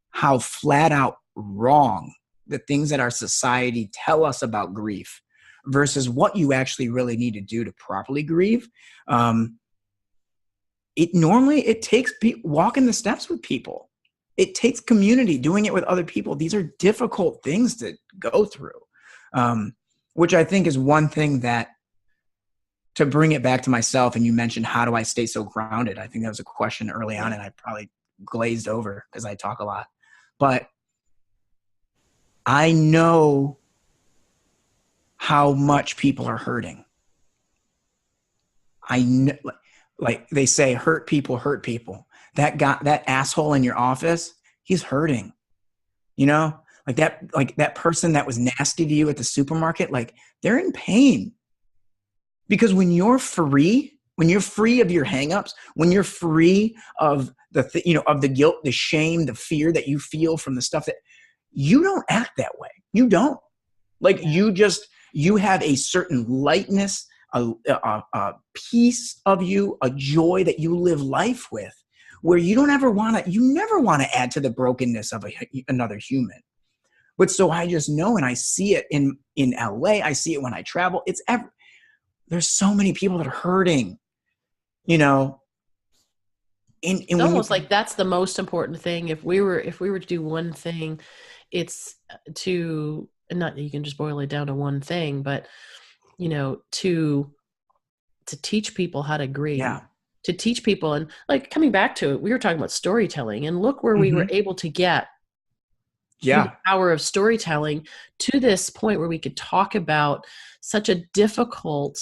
how flat out wrong the things that our society tell us about grief versus what you actually really need to do to properly grieve. It takes walking the steps with people. It takes community, doing it with other people. These are difficult things to go through, which I think is one thing that, to bring it back to myself, and you mentioned, how do I stay so grounded? I think that was a question early on, and I probably glazed over because I talk a lot. But I know how much people are hurting. I know, like they say, hurt people hurt people. That asshole in your office, he's hurting. Like that person that was nasty to you at the supermarket, like they're in pain. Because when you're free of your hangups, when you're free of of the guilt, the shame, the fear that you feel from the stuff that you don't act that way. You don't. Like you have a certain lightness, a piece of you, a joy that you live life with, where you never want to add to the brokenness of another human. But so I just know, and I see it in LA, I see it when I travel. There's so many people that are hurting, you know. It's almost like that's the most important thing. If we were to do one thing, it's to, and not that you can just boil it down to one thing, but you know, to teach people how to grieve. Yeah. To teach people, and like coming back to it, we were talking about storytelling, and look where we were able to get through the power of storytelling to this point where we could talk about such a difficult,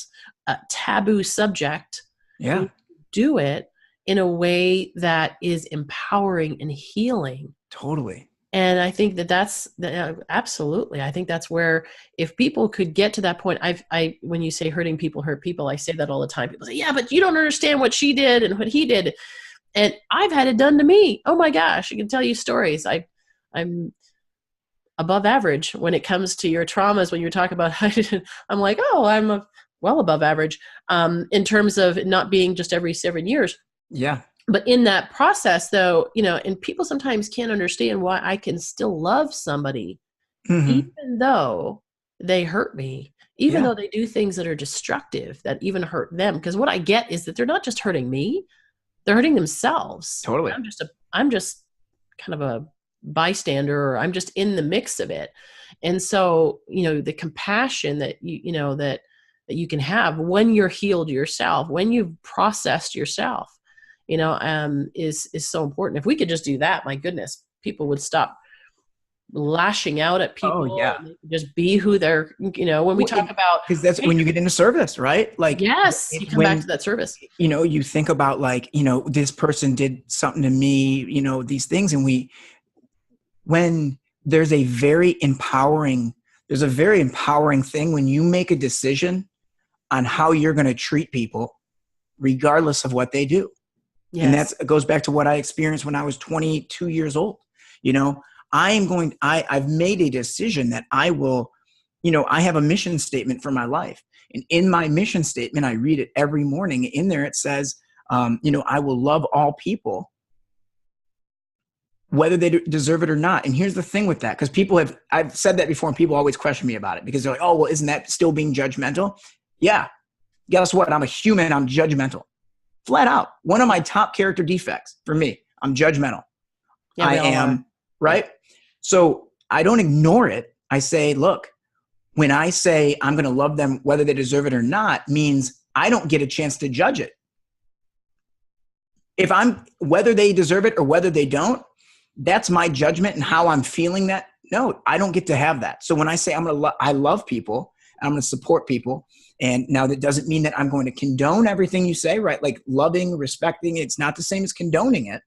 taboo subject. Yeah. Do it in a way that is empowering and healing. Totally. And I think that's absolutely. I think that's where, if people could get to that point, when you say hurting people hurt people, I say that all the time. People say, yeah, but you don't understand what she did and what he did. And I've had it done to me. Oh my gosh. I can tell you stories. I'm above average when it comes to your traumas. When you talk about, I'm like, oh, I'm well above average in terms of not being just every 7 years. Yeah. But in that process, though, you know, and people sometimes can't understand why I can still love somebody, even though they hurt me, even though they do things that are destructive, that even hurt them. Because what I get is that they're not just hurting me, they're hurting themselves. Totally. I'm just kind of a bystander, or I'm just in the mix of it. And so, you know, the compassion that that you can have when you're healed yourself, when you've processed yourself, you know, is so important. If we could just do that, my goodness, people would stop lashing out at people. Oh, yeah. And they could just be who they're, you know, when we talk about, because that's when you get into service, right? Like, yes, you come back to that service. You know, you think about like, you know, this person did something to me, you know, these things. And when there's a very empowering thing when you make a decision on how you're going to treat people, regardless of what they do. Yes. And it goes back to what I experienced when I was 22 years old. You know, I've made a decision that I will, you know, I have a mission statement for my life. And in my mission statement, I read it every morning. In there, it says, you know, I will love all people, whether they deserve it or not. And here's the thing with that, because I've said that before and people always question me about it because they're like, oh, well, isn't that still being judgmental? Yeah. Guess what? I'm a human. I'm judgmental. Flat out. One of my top character defects for me, I'm judgmental. Yeah, I am, right? So I don't ignore it. I say, look, when I say I'm going to love them, whether they deserve it or not, means I don't get a chance to judge it. Whether they deserve it or whether they don't, that's my judgment and how I'm feeling that. No, I don't get to have that. So when I say I love people, I'm going to support people. And now that doesn't mean that I'm going to condone everything you say, right? Like loving, respecting, it's not the same as condoning it.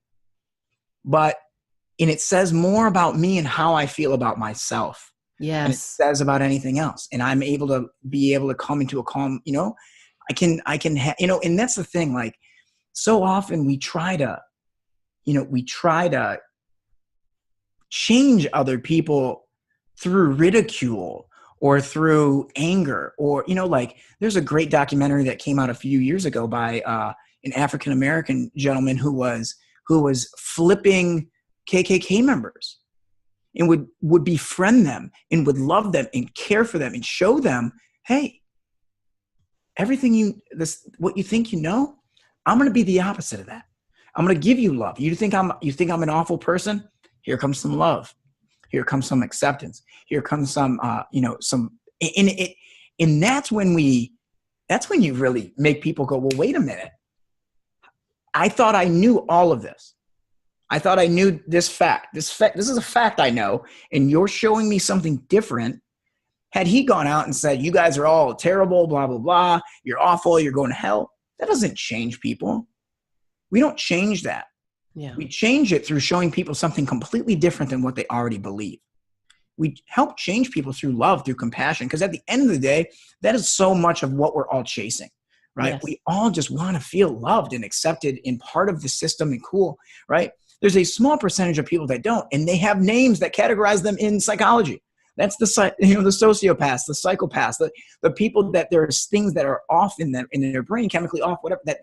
And it says more about me and how I feel about myself. Yes. And it says about anything else. And I'm able to come into a calm, you know, I can you know, and that's the thing. Like so often we try to change other people through ridicule or through anger, or, you know, like there's a great documentary that came out a few years ago by an African-American gentleman who was flipping KKK members and would befriend them and would love them and care for them and show them, hey, what you think you know, I'm going to be the opposite of that. I'm going to give you love. You think I'm an awful person? Here comes some love. Here comes some acceptance. Here comes some, you know, and that's when you really make people go, well, wait a minute. I thought I knew all of this. I thought I knew this fact. This is a fact I know, and you're showing me something different. Had he gone out and said, you guys are all terrible, blah, blah, blah, you're awful, you're going to hell, that doesn't change people. We don't change that. Yeah. We change it through showing people something completely different than what they already believe. We help change people through love, through compassion, because at the end of the day, that is so much of what we're all chasing. right? Yes. We all just want to feel loved and accepted and part of the system and cool, right? There's a small percentage of people that don't, and they have names that categorize them in psychology. That's the sociopaths, the psychopaths, the people that there's things that are off in their brain, chemically off, whatever, that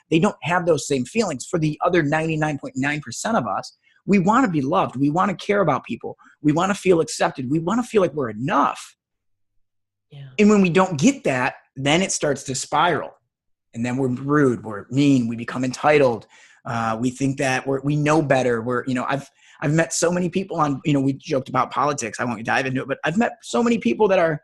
they don't have those same feelings. For the other 99.9% of us, we want to be loved. We want to care about people. We want to feel accepted. We want to feel like we're enough. Yeah. And And when we don't get that, then it starts to spiral. And then we're rude, we're mean, we become entitled. We think that we know better. I've met so many people on, we joked about politics. I won't dive into it, but I've met so many people that are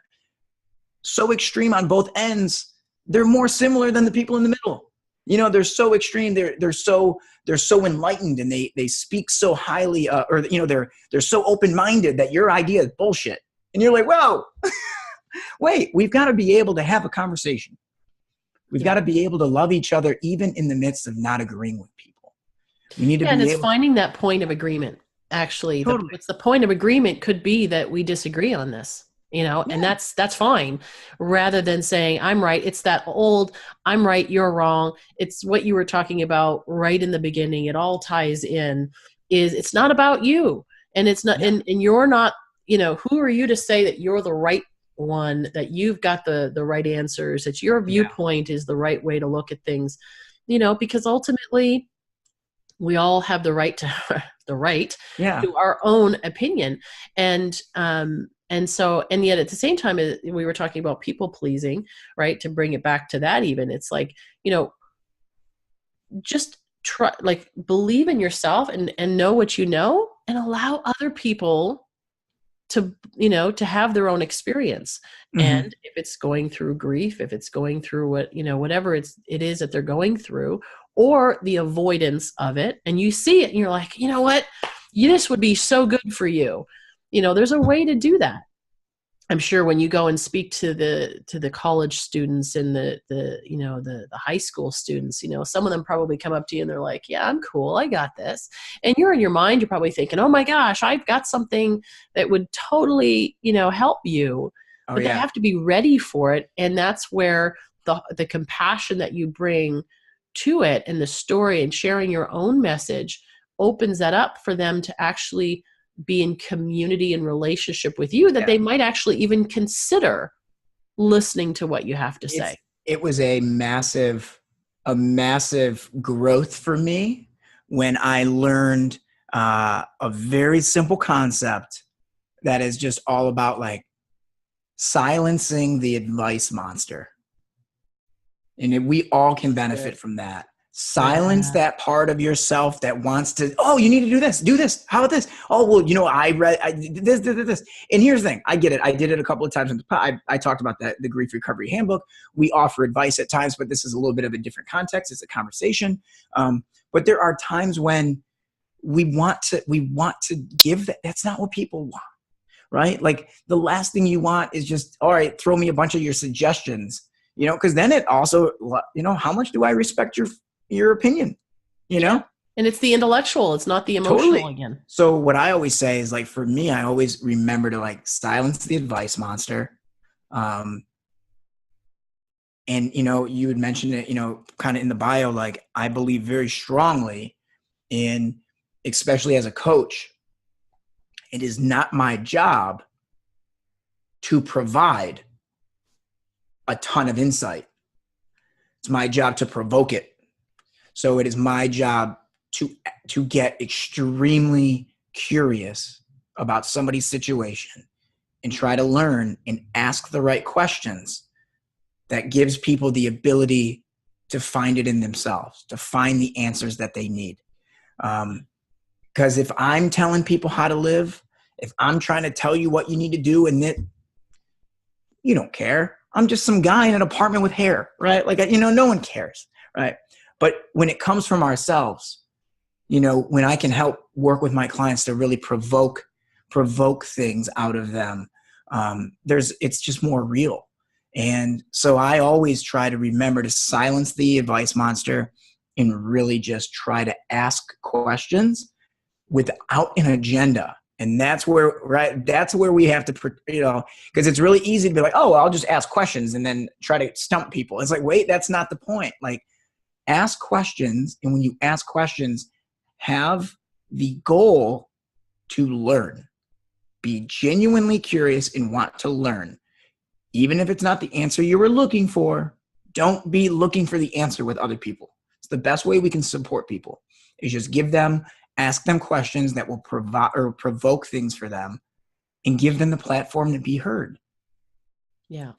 so extreme on both ends. They're more similar than the people in the middle. They're so extreme. They're so enlightened, and they speak so highly, they're so open-minded that your idea is bullshit. And you're like, whoa, wait, we've got to be able to have a conversation. We've got to be able to love each other, even in the midst of not agreeing with people. We need to be and it's able finding that point of agreement. Actually, Totally. It's the point of agreement could be that we disagree on this, and that's fine. Rather than saying I'm right, it's that old I'm right, you're wrong. It's what you were talking about right in the beginning. It all ties in. It's not about you, and it's not, and you're not. Who are you to say that you're the right one, that you've got the right answers, that your viewpoint is the right way to look at things, because ultimately we all have the right to to our own opinion. And yet at the same time, we were talking about people pleasing, right? To bring it back to that, even it's like, just try, like, believe in yourself and know what and allow other people to have their own experience. Mm-hmm. And if it's going through grief, if it's going through whatever it is that they're going through, or the avoidance of it, and you see it and you're like, you know what, this would be so good for you. There's a way to do that. I'm sure when you go and speak to the college students and the high school students, some of them probably come up to you and they're like, yeah, I'm cool, I got this. And you're in your mind, you're probably thinking, oh my gosh, I've got something that would totally, help you. But they have to be ready for it. And that's where the compassion that you bring to it, and the story, and sharing your own message, opens that up for them to actually be in community and relationship with you, that they might actually even consider listening to what you have to say. It was a massive growth for me when I learned a very simple concept that is just all about, like, silencing the advice monster. And we all can benefit from that. Silence that part of yourself that wants to, oh, you need to do this. How about this? Oh, well, I did this. And here's the thing. I get it. I did it a couple of times. I talked about the Grief Recovery Handbook. We offer advice at times, but this is a little bit of a different context. It's a conversation. But there are times when we want to give that. That's not what people want, right? Like, the last thing you want is just, all right, throw me a bunch of your suggestions, because then it also, how much do I respect your opinion, And it's the intellectual, it's not the emotional again. So what I always say is, like, for me, I always remember to, like, silence the advice monster. And, you had mentioned it, kind of in the bio, like, I believe very strongly in, especially as a coach, it is not my job to provide a ton of insight. It's my job to provoke it. So it is my job to get extremely curious about somebody's situation and try to learn and ask the right questions that gives people the ability to find it in themselves, to find the answers that they need. Because if I'm telling people how to live, if I'm trying to tell you what you need to do and that you don't care, I'm just some guy in an apartment with hair, right? Like, no one cares, right? But when it comes from ourselves, when I can help work with my clients to really provoke things out of them, it's just more real. And so I always try to remember to silence the advice monster and really just try to ask questions without an agenda. And that's where, right, that's where we have to, because it's really easy to be like, oh, I'll just ask questions and then try to stump people. It's like, wait, that's not the point. Like, ask questions. And when you ask questions, have the goal to learn. Be genuinely curious and want to learn. Even if it's not the answer you were looking for, don't be looking for the answer with other people. It's the best way we can support people is just ask them questions that will provoke things for them and give them the platform to be heard. Yeah.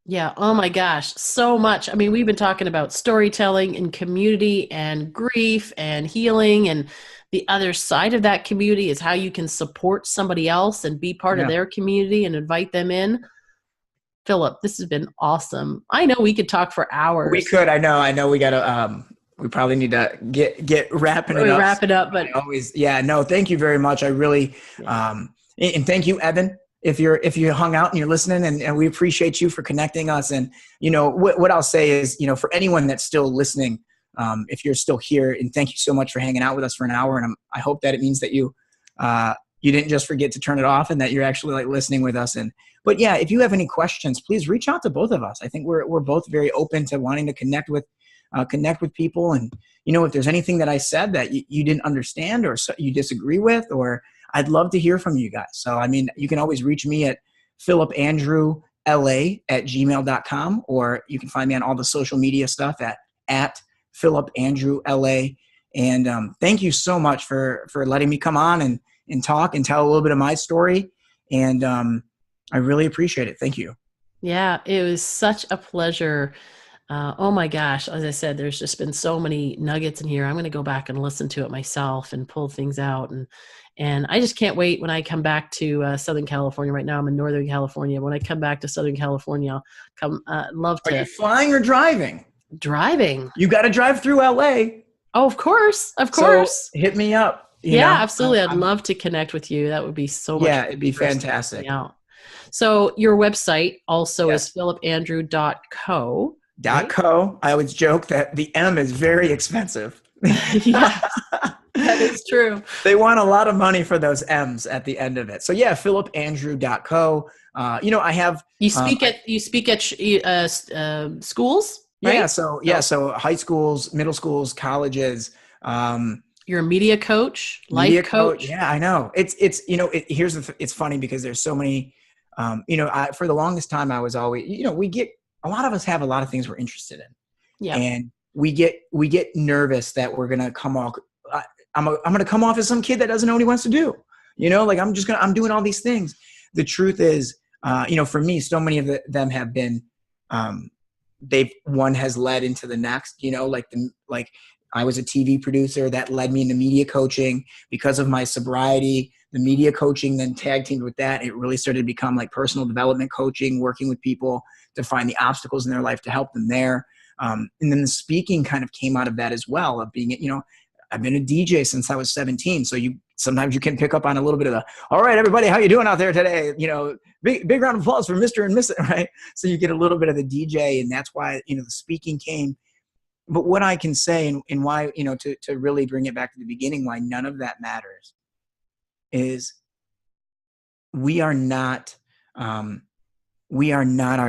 Yeah. Oh my gosh. So much. I mean, we've been talking about storytelling and community and grief and healing, and the other side of that community is how you can support somebody else and be part of their community and invite them in. Phillip, this has been awesome. I know we could talk for hours. We could. I know we got to, we probably need to get wrapping it up. Wrap it up, but thank you very much. I really, and thank you, Evan, if you hung out and you're listening, and we appreciate you for connecting us. And, what I'll say is, for anyone that's still listening, if you're still here, and thank you so much for hanging out with us for an hour. And I hope that it means that you didn't just forget to turn it off and that you're actually like listening with us. But yeah, if you have any questions, please reach out to both of us. I think we're both very open to wanting to connect with people. And, if there's anything that I said that you didn't understand or you disagree with, or I'd love to hear from you guys. So, I mean, you can always reach me at phillipandrewla@gmail.com, or you can find me on all the social media stuff at phillipandrewla. And thank you so much for letting me come on and talk and tell a little bit of my story. And I really appreciate it. Thank you. Yeah, it was such a pleasure. Oh my gosh. As I said, there's just been so many nuggets in here. I'm going to go back and listen to it myself and pull things out. And I just can't wait when I come back to Southern California. Right now I'm in Northern California. When I come back to Southern California, love to. Are you flying or driving? Driving. You got to drive through LA. Oh, of course. Of course. So hit me up. Absolutely. I'd love to connect with you. That would be so much fun. Yeah, it'd be fantastic. Yeah. So your website also is phillipandrew.co. .co. I always joke that the M is very expensive. Yeah, that is true. They want a lot of money for those M's at the end of it. So yeah, phillipandrew.co. I have you speak at schools, right? So high schools, middle schools, colleges. You're a media coach, life coach. Yeah, I know. It's funny because there's so many. For the longest time, I was always, a lot of us have a lot of things we're interested in. Yeah. And we get nervous that we're going to come off. I'm going to come off as some kid that doesn't know what he wants to do. I'm doing all these things. The truth is, for me, so many of them have been, one has led into the next, I was a TV producer that led me into media coaching because of my sobriety. The media coaching then tag teamed with that. It really started to become like personal development coaching, working with people to find the obstacles in their life to help them there. And then the speaking kind of came out of that as well, of being, I've been a DJ since I was 17. So sometimes you can pick up on a little bit of the, all right, everybody, how you doing out there today? Big round of applause for Mr. and Mrs. Right? So you get a little bit of the DJ, and that's why, the speaking came. But what I can say and why, to really bring it back to the beginning, why none of that matters is we are not our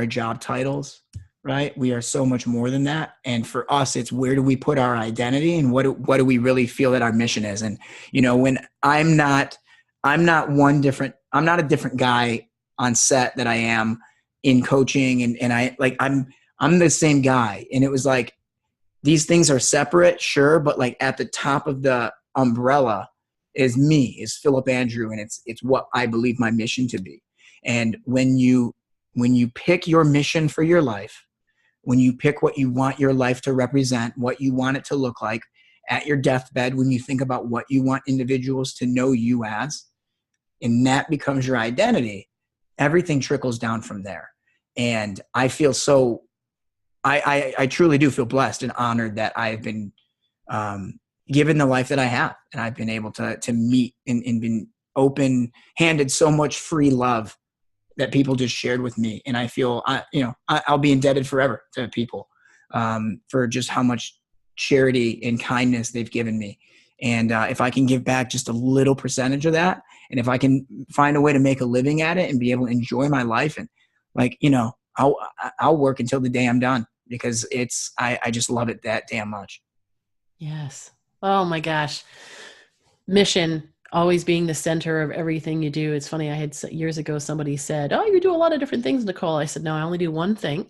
job titles, right? We are so much more than that. And for us, it's where do we put our identity and what do we really feel that our mission is? And, when I'm not a different guy on set that I am in coaching, and I'm the same guy. And it was like, these things are separate, sure. But like at the top of the umbrella is me, is Phillip Andrew. And it's what I believe my mission to be. And when you pick your mission for your life, when you pick what you want your life to represent, what you want it to look like at your deathbed, when you think about what you want individuals to know you as, and that becomes your identity, everything trickles down from there. And I feel I truly do feel blessed and honored that I've been given the life that I have, and I've been able to meet and been open-handed so much free love that people just shared with me. And I feel, I'll be indebted forever to people for just how much charity and kindness they've given me. And if I can give back just a little percentage of that, And if I can find a way to make a living at it and be able to enjoy my life, and like, I'll work until the day I'm done, because I just love it that damn much. Yes. Oh my gosh. Mission always being the center of everything you do. It's funny. I had years ago, somebody said, "Oh, you do a lot of different things, Nicole." I said, "No, I only do one thing.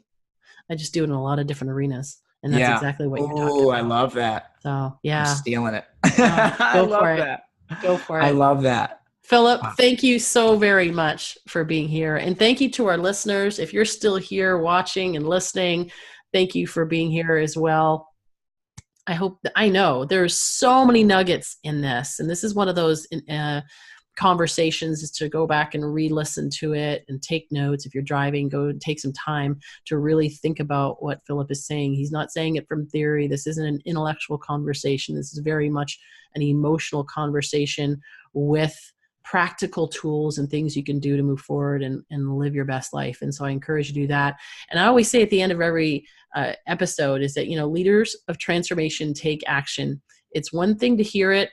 I just do it in a lot of different arenas." And that's Yeah. exactly what you're talking Oh, I about. love that. So I'm yeah, stealing it. I go for love it. that. Go for I it. love that. Phillip, Wow. thank you so very much for being here. And thank you to our listeners. If you're still here watching and listening, thank you for being here as well. I know there's so many nuggets in this. And this is one of those conversations, is to go back and re-listen to it and take notes. If you're driving, go and take some time to really think about what Phillip is saying. He's not saying it from theory. This isn't an intellectual conversation. This is very much an emotional conversation with practical tools and things you can do to move forward and live your best life. And so I encourage you to do that. And I always say at the end of every episode is that, leaders of transformation take action. It's one thing to hear it.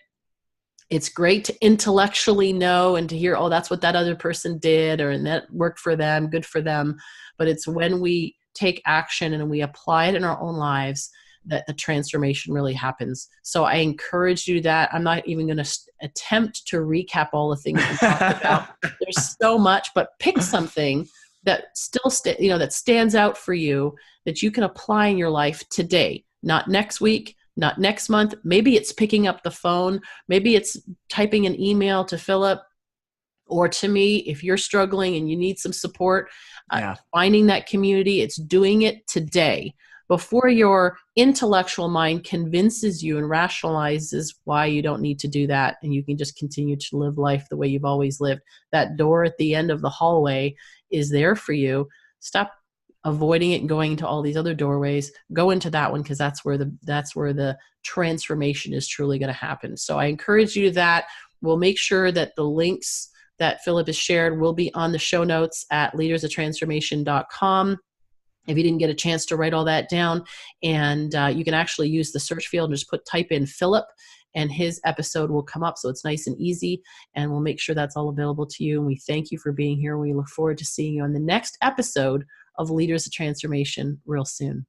It's great to intellectually know and to hear, oh, that's what that other person did, or and that worked for them, good for them. But it's when we take action and we apply it in our own lives that the transformation really happens. So I encourage you to do that. I'm not even going to attempt to recap all the things we talked about. There's so much, but pick something that still that stands out for you, that you can apply in your life today, not next week, not next month. Maybe it's picking up the phone. Maybe it's typing an email to Phillip or to me if you're struggling and you need some support. Finding that community. It's doing it today before your intellectual mind convinces you and rationalizes why you don't need to do that, and you can just continue to live life the way you've always lived. That door at the end of the hallway is there for you. Stop avoiding it and going into all these other doorways. Go into that one, because that's where the transformation is truly going to happen. So I encourage you to that. We'll make sure that the links that Phillip has shared will be on the show notes at leadersoftransformation.com. If you didn't get a chance to write all that down, and you can actually use the search field and just type in Phillip, and his episode will come up. So it's nice and easy, and we'll make sure that's all available to you. And we thank you for being here. We look forward to seeing you on the next episode of Leaders of Transformation real soon.